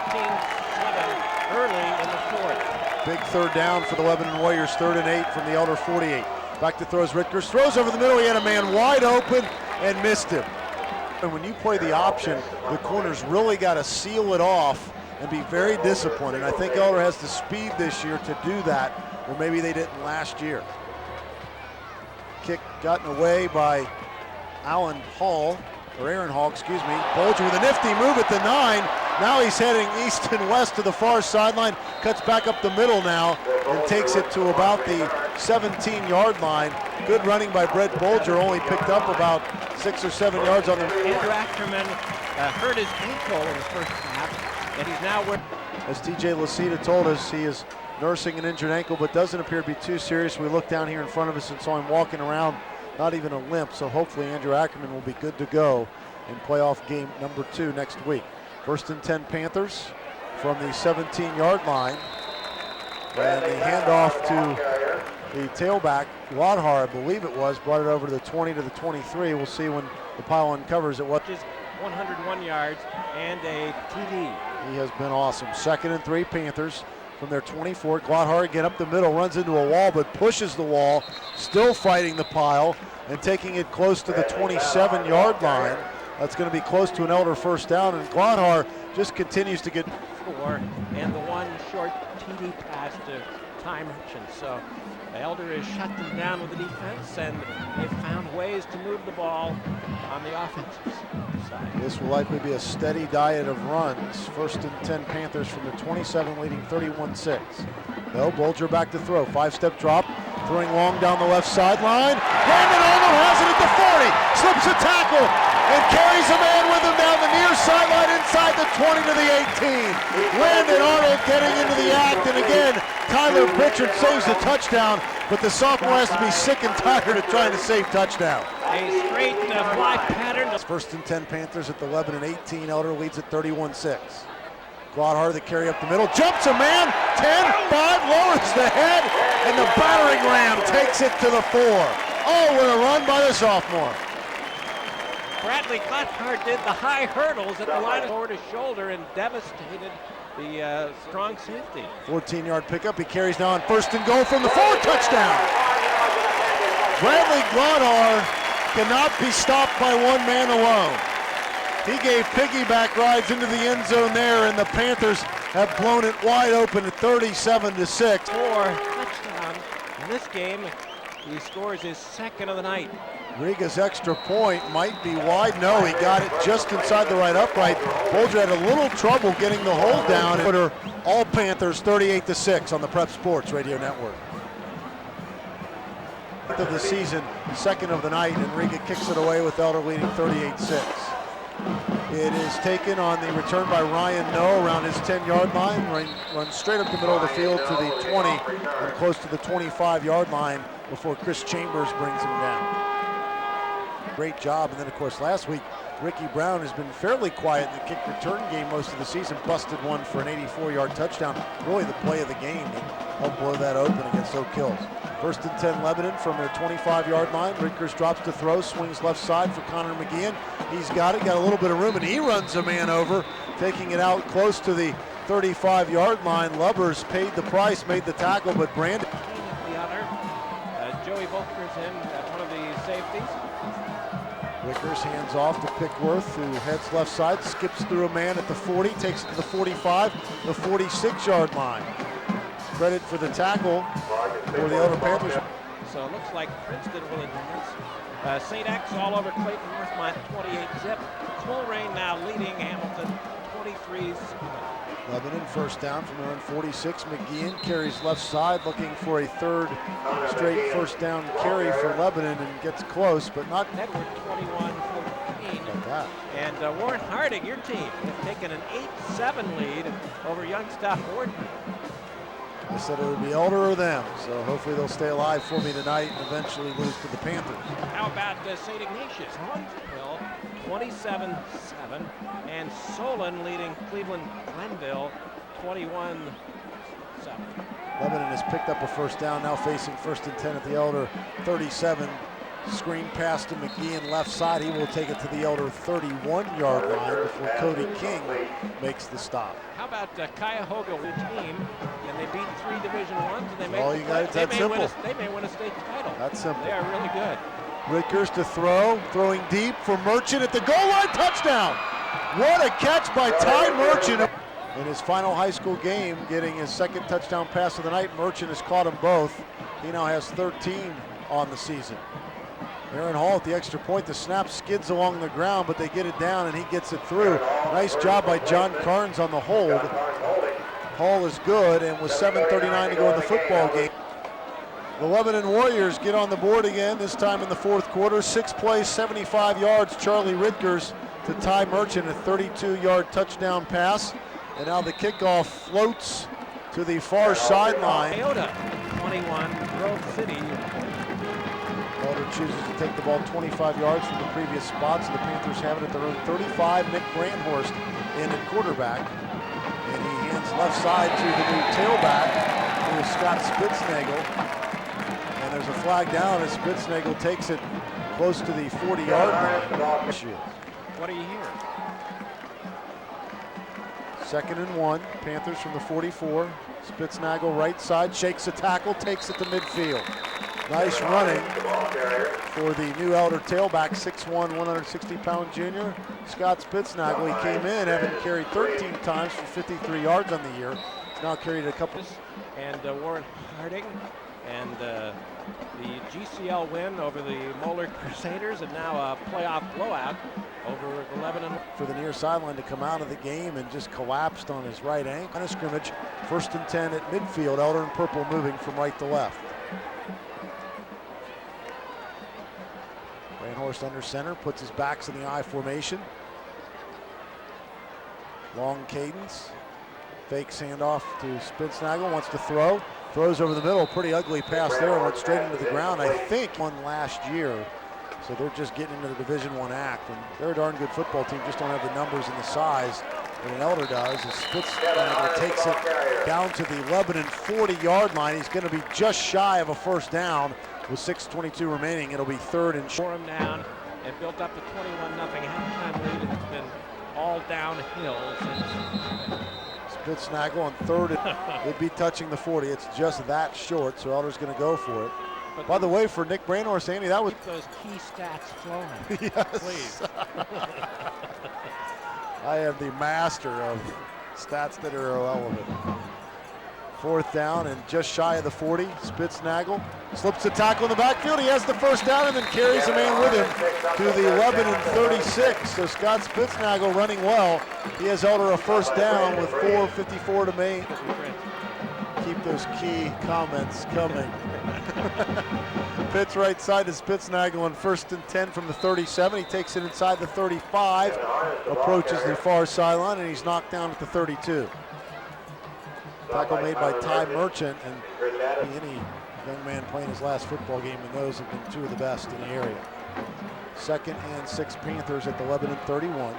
early in the fourth. Big 3rd down for the Lebanon Warriors, 3rd and 8 from the Elder 48. Back to throws Ritkers, throws over the middle, he had a man wide open and missed him. And when you play the option, the corners really got to seal it off and be very disciplined. And I think Elder has the speed this year to do that, where maybe they didn't last year. Kick gotten away by Aaron Hall, excuse me. Bolger with a nifty move at the 9. Now he's heading east and west to the far sideline, cuts back up the middle now and takes it to about the 17-yard line. Good running by Brett Bolger, only picked up about 6 or 7 yards on the. Andrew Ackerman hurt his ankle in the first half, and he's now as TJ Lacita told us, he is nursing an injured ankle, but doesn't appear to be too serious. We looked down here in front of us and saw him walking around, not even a limp, so hopefully Andrew Ackerman will be good to go in playoff game number 2 next week. 1st and 10 Panthers from the 17-yard line. And the handoff to the tailback, Wadhar, I believe it was, brought it over to the 20 to the 23. We'll see when the pile uncovers it. What is 101 yards and a TD. He has been awesome. 2nd and 3 Panthers from their 24. Gladhar again up the middle, runs into a wall, but pushes the wall, still fighting the pile and taking it close to the 27-yard line. That's going to be close to an Elder 1st down, and Gladhar just continues to get 4, and the one short TD pass to Ty Merchant. So the Elder has shut them down with the defense, and they've found ways to move the ball on the offensive side. This will likely be a steady diet of runs. 1st and 10 Panthers from the 27, leading 31-6. No, Bolger back to throw. 5-step drop, throwing long down the left sideline. Landed on Arnold has it at the 40, slips a tackle, and carries a man with him down the near sideline inside the 20 to the 18. Landon Arnold getting into the act, and again, Tyler Pritchard saves the touchdown, but the sophomore has to be sick and tired of trying to save touchdown. A straight fly pattern. It's 1st and 10 Panthers at the Lebanon 18. Elder leads at 31-6. Gladhar, the carry up the middle, jumps a man, 10-5, lowers the head, and the battering ram takes it to the 4. Oh, what a run by the sophomore. Bradley Gladhar did the high hurdles at the line over his shoulder and devastated the strong safety. 14-yard pickup, he carries now on 1st and goal from the 4, touchdown. Bradley Gladhar cannot be stopped by one man alone. He gave piggyback rides into the end zone there, and the Panthers have blown it wide open at 37-6. 4 touchdown in this game. He scores his 2nd of the night. Riga's extra point might be wide. No, he got it just inside the right upright. Bolger had a little trouble getting the hold down. All Panthers 38-6 on the Prep Sports Radio Network. Of the season, 2nd of the night, and Riga kicks it away with Elder leading 38-6. It is taken on the return by Ryan No around his 10-yard line, runs straight up the middle of the field to the 20 and close to the 25-yard line before Chris Chambers brings him down. Great job, and then of course last week Ricky Brown has been fairly quiet in the kick return game most of the season, busted one for an 84-yard touchdown, really the play of the game that helped blow that open against Oak Hills. 1st and 10 Lebanon from their 25-yard line. Rickers drops to throw, swings left side for Connor McGeehan. He's got it, got a little bit of room, and he runs a man over, taking it out close to the 35-yard line. Lubbers paid the price, made the tackle, but Brandon. The other, Joey Volker's in one of the safeties. Rickers hands off to Pickworth, who heads left side, skips through a man at the 40, takes it to the 45, the 46-yard line. Credit for the tackle for the Elder Panthers. So it looks like Princeton will advance. St. X all over Clayton Northmont, 28-zip. Coleraine now leading Hamilton, 23-7. Lebanon 1st down from their own 46. McGeehan carries left side, looking for a 3rd straight 1st down carry for Lebanon, and gets close, but not. Edward 21-14. Like that. And Warren Harding, your team, have taken an 8-7 lead over Youngstown Warden. I said it would be Elder or them, so hopefully they'll stay alive for me tonight and eventually lose to the Panthers. How about St. Ignatius? Huntsville 27-7, and Solon leading Cleveland Glenville 21-7. Lebanon has picked up a 1st down, now facing 1st and 10 at the Elder 37. Screen pass to McGeehan left side. He will take it to the Elder 31-yard line before Cody King makes the stop. How about Cuyahoga team? And they beat 3 Division I's, and they may, all you got, they, that's may win simple. they may win a state title. That's simple. They are really good. Rickers to throw, throwing deep for Merchant at the goal line, touchdown! What a catch by Ty Merchant. In his final high school game, getting his 2nd touchdown pass of the night. Merchant has caught them both. He now has 13 on the season. Aaron Hall at the extra point. The snap skids along the ground, but they get it down and he gets it through. Nice job by John Carnes on the hold. Hall is good, and with 7:39 to go in the football game. The Lebanon Warriors get on the board again, this time in the 4th quarter. 6 plays, 75 yards. Charlie Ritkers to Ty Merchant, a 32-yard touchdown pass. And now the kickoff floats to the far sideline. Toyota 21, Grove City. Elder chooses to take the ball 25 yards from the previous spot, so the Panthers have it at their own 35. Nick Brandhorst in at quarterback. And he hands left side to the new tailback, who is Scott Spitznagel. And there's a flag down as Spitznagel takes it close to the 40-yard line. What do you hear? 2nd and 1. Panthers from the 44. Spitznagel right side, shakes a tackle, takes it to midfield. Nice running for the new Elder tailback, 6'1", 160-pound junior, Scott Spitznagel. He came in, having carried 13 times for 53 yards on the year. He's now carried a couple. And Warren Harding, and the GCL win over the Moeller Crusaders, and now a playoff blowout over the Lebanon. For the near sideline to come out of the game and just collapsed on his right ankle. On a scrimmage, 1st and 10 at midfield. Elder in purple moving from right to left. Brandhorst under center, puts his backs in the I formation. Long cadence. Fakes handoff to Spitznagel, wants to throw. Throws over the middle, pretty ugly pass there, went straight into the ground. I think won last year, so they're just getting into the Division I act. And they're a darn good football team, just don't have the numbers and the size that an Elder does. As Spitznagel takes it down to the Lebanon 40-yard line. He's going to be just shy of a first down with 6:22 remaining. It'll be third and short. Tore him down and built up a 21-0 halftime lead, and it's been all downhill since. Spitznagel on third, they'd be touching the 40. It's just that short, so Elder's going to go for it. But by the way, for Nick Brandhorst, Andy, that was keep those key stats flowing. yes. Please. I am the master of stats that are irrelevant. Fourth down and just shy of the 40. Spitznagel slips the tackle in the backfield. He has the first down and then carries a man with him to the Lebanon 36. So Scott Spitznagel running well. He has Elder a first down with 4:54 to make. Keep those key comments coming. Pitch right side to Spitznagel on 1st and 10 from the 37. He takes it inside the 35, approaches the far sideline, and he's knocked down at the 32. Tackle made by Ty Merchant, and any young man playing his last football game, and those have been two of the best in the area. 2nd and 6 Panthers at the Lebanon 31.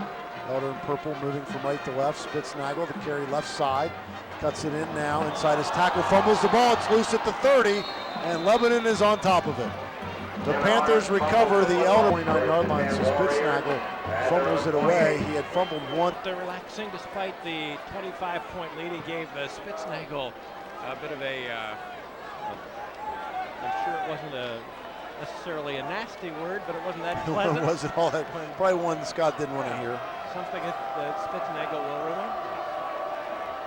Elder in purple moving from right to left. Spitznagel to carry left side. Cuts it in now inside his tackle, fumbles the ball. It's loose at the 30, and Lebanon is on top of it. The Panthers recover the Elder 29-yard line, so Spitznagel fumbles it away. He had fumbled one. They're relaxing despite the 25-point lead. He gave Spitznagel a bit of a, I'm sure it wasn't necessarily a nasty word, but it wasn't that pleasant. It wasn't all that, probably one Scott didn't want to hear. Something that Spitznagel will remember.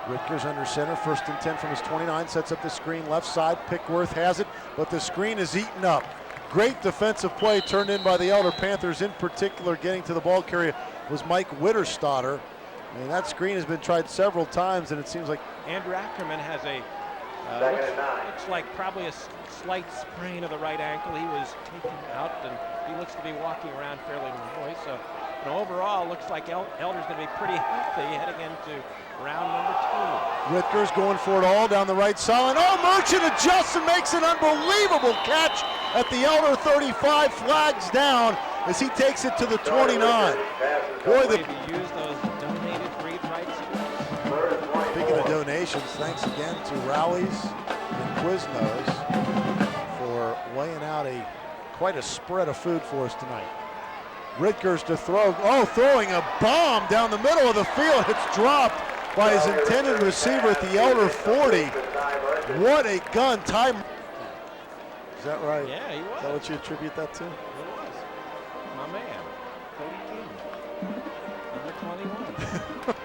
Rittger's under center, 1st and 10 from his 29, sets up the screen left side. Pickworth has it, but the screen is eaten up. Great defensive play turned in by the Elder Panthers. In particular, getting to the ball carrier was Mike Witterstatter. And that screen has been tried several times, and it seems like Andrew Ackerman has a looks like probably a slight sprain of the right ankle. He was taken out, and he looks to be walking around fairly normally. So, overall, looks like Elder's going to be pretty healthy heading into round number 2. Rittger's going for it all down the right sideline. Oh, Merchant adjusts and makes an unbelievable catch at the Elder 35, flags down as he takes it to the 29. Boy, maybe use those donated read rights. Speaking of donations, thanks again to Rowley's and Quiznos for laying out quite a spread of food for us tonight. Rittger's to throw. Oh, throwing a bomb down the middle of the field. It's dropped by his intended receiver at the Elder 40. What a gun. Time. Is that right? Yeah, he was. Is that what you attribute that to? It was. My man, Cody King, number 21.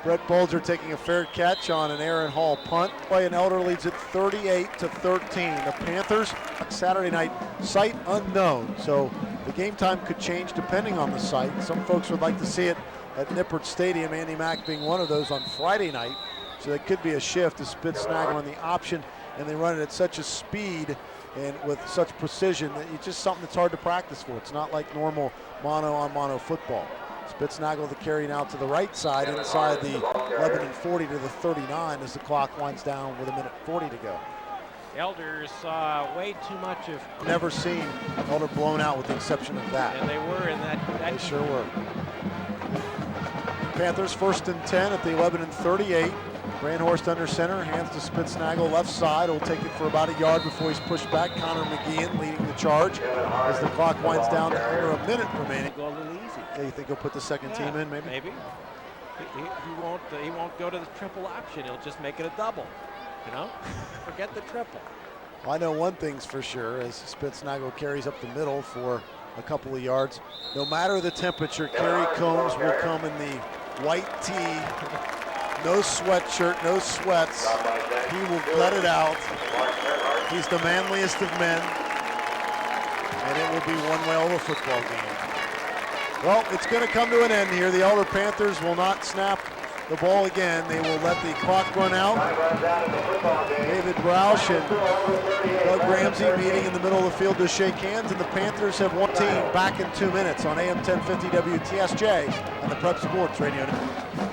Brett Bulger taking a fair catch on an Aaron Hall punt. Play, and Elder leads it 38-13. The Panthers, Saturday night, site unknown. So the game time could change depending on the site. Some folks would like to see it at Nippert Stadium, Andy Mack being one of those on Friday night. So there could be a shift to Spitznagel on the option, and they run it at such a speed and with such precision that it's just something that's hard to practice for. It's not like normal mono-on-mono football. Spitznagel the carry now to the right side inside the Lebanon 40 to the 39 as the clock winds down with 1:40 to go. Elders saw way too much of. Never seen Elder blown out with the exception of that. And they were in that. They sure were. Panthers 1st and 10 at the Lebanon 38. Brandhorst under center, hands to Spitznagel left side. Will take it for about a yard before he's pushed back. Connor McGeehan leading the charge as the clock winds down to under a minute remaining. Go a little easy. Yeah, you think he'll put the second team in, maybe? Maybe. He won't go to the triple option. He'll just make it a double. Forget the triple. Well, I know one thing's for sure, as Spitznagel carries up the middle for a couple of yards. No matter the temperature, Kerry Combs will come in the white tee, no sweatshirt, no sweats. He will gut it out. He's the manliest of men, and it will be one whale of a football game. Well, it's going to come to an end here. The Elder Panthers will not snap the ball again. They will let the clock run out. Time runs out in the football game. David Roush and Doug Ramsey meeting in the middle of the field to shake hands, and the Panthers have one team back in 2 minutes on AM 1050 WTSJ and the Prep Sports Radio Network.